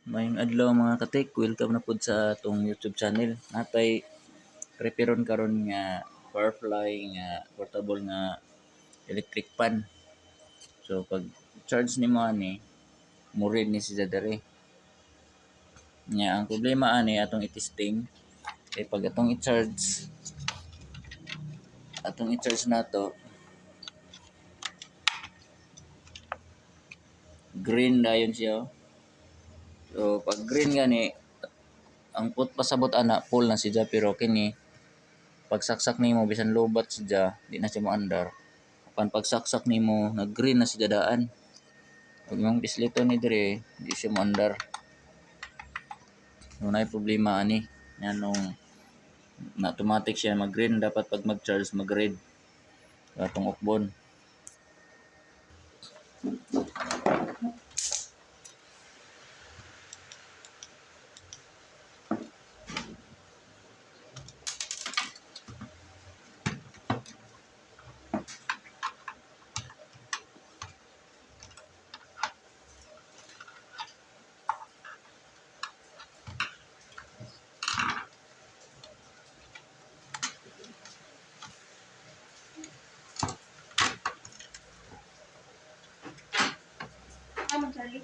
Mayong adlaw mga katik, welcome na pud sa atong YouTube channel. Natay reparon karon nga Firefly nga portable nga electric pan. So pag charge nimo ani, murid ni siya dere. Nya ang problema ani atong i-testing kay pag atong i-charge nato, green dayon siya. So pag green gani, ang put pasabot ana full na siya pero kini pagsaksak nimo bisan lobat siya, di na siya moandar. Apan pagsaksak nimo nag-green na siya daan. Pag imong pisliton ni dire, di siya moandar. So naay problema ani. Yan nung na automatic siya mag-green, dapat pag mag-charge mag-red. Atong ukbon. Ano, Charlie?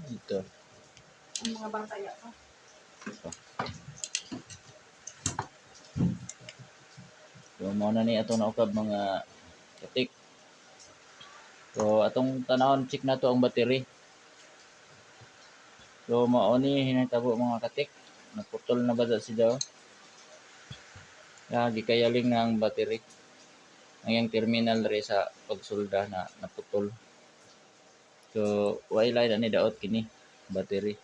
Ito. Ang mga bata ya ka. So mao na ni atong naukab mga katik. So atong tanawon check nato ang battery. So mao ni hinatabo mga katik. Naputol na ba siya? Gikayaling na ang battery. Ang yang terminal re sa pagsulda na naputol. So wala na ni daot kini battery.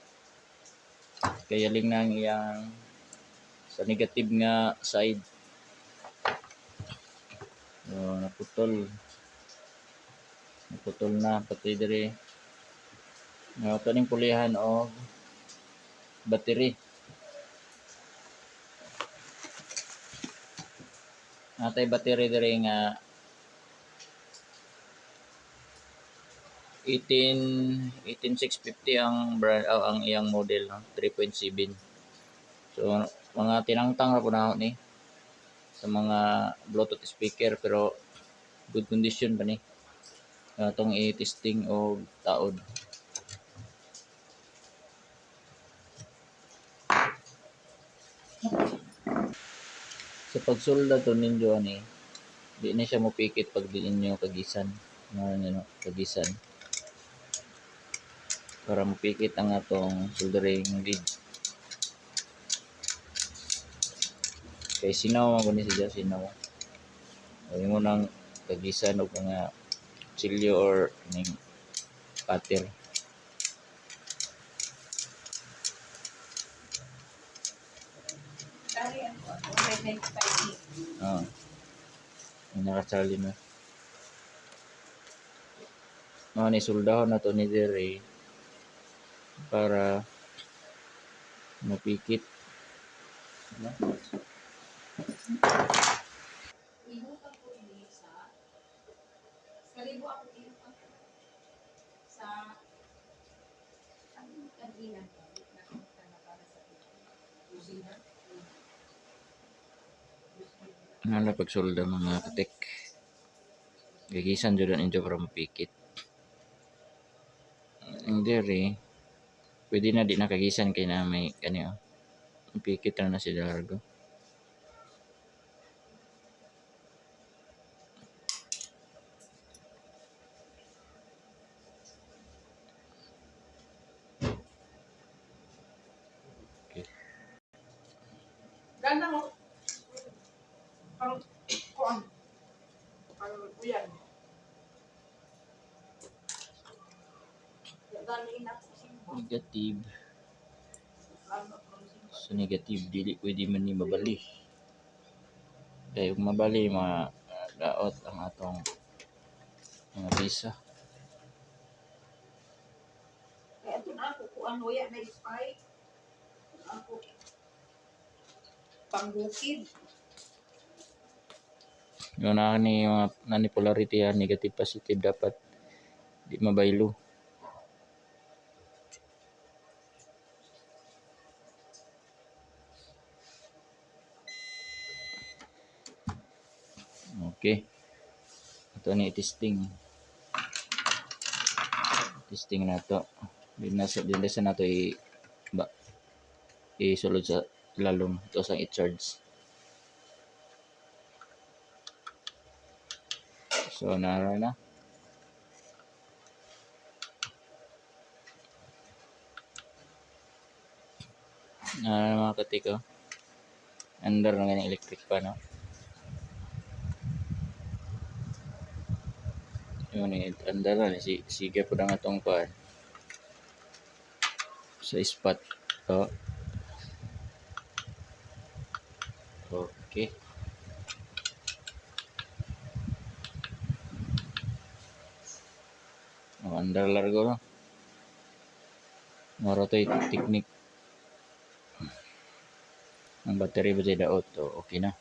Kayaling na ang iyang sa negative nga side. So naputol na pati diri. Kaning pulihan og battery. Natay battery diri nga 18650 ang brand ang iyang model, no? 3.7. So mga tinangtang ra po na ni sa mga Bluetooth speaker pero good condition pa ni. Atong i-testing og taod. Sa pagsulda to ninyo ani, di na siya mopikit pag di ninyo kagisan. No, kagisan. Para mopikit ang atong soldering lead. Kay sinaw mo ni siya sinaw. Ay mo nang kagisan og mga chilyo or ning cutter. Charlie, ano, 195. Ah. Naka-Charlie na. Mao ni soldahon na to ni dire para mapikit. Ibutan ko ini sa kalibo ako ibutan ko sa ang kandilan ko na para sa kusina. Nala pagsulda mga katik. Gagisan jud ninyo para mapikit. Ang dire pwede na di nakagisan kay na may kaniya. Mapikit na si largo. Ganda mo. Pang kuan. Pang uyan. Dali inak sa simbo. Negative. Lalo pang simbo. So negative dili pwede man ni mabali. Kaya kung mabali daot ang atong mga pisa. Kaya ito na ako kuan uya na spike. Ako pangbukid. Yung ni mga nani polarity negative positive dapat di mabaylo. Okay. Ito ni testing. Testing na to. Din sa nato isulod sa lalong ito sa i-charge. So nara na. Mga katiko. Under na ganyan electric pa, no? Yun under na. Sige po na nga itong paan. Sa spot. Oh. Okay. Under largo, no? Moro to yung technique. Ang battery ba dyan daot? Okay na.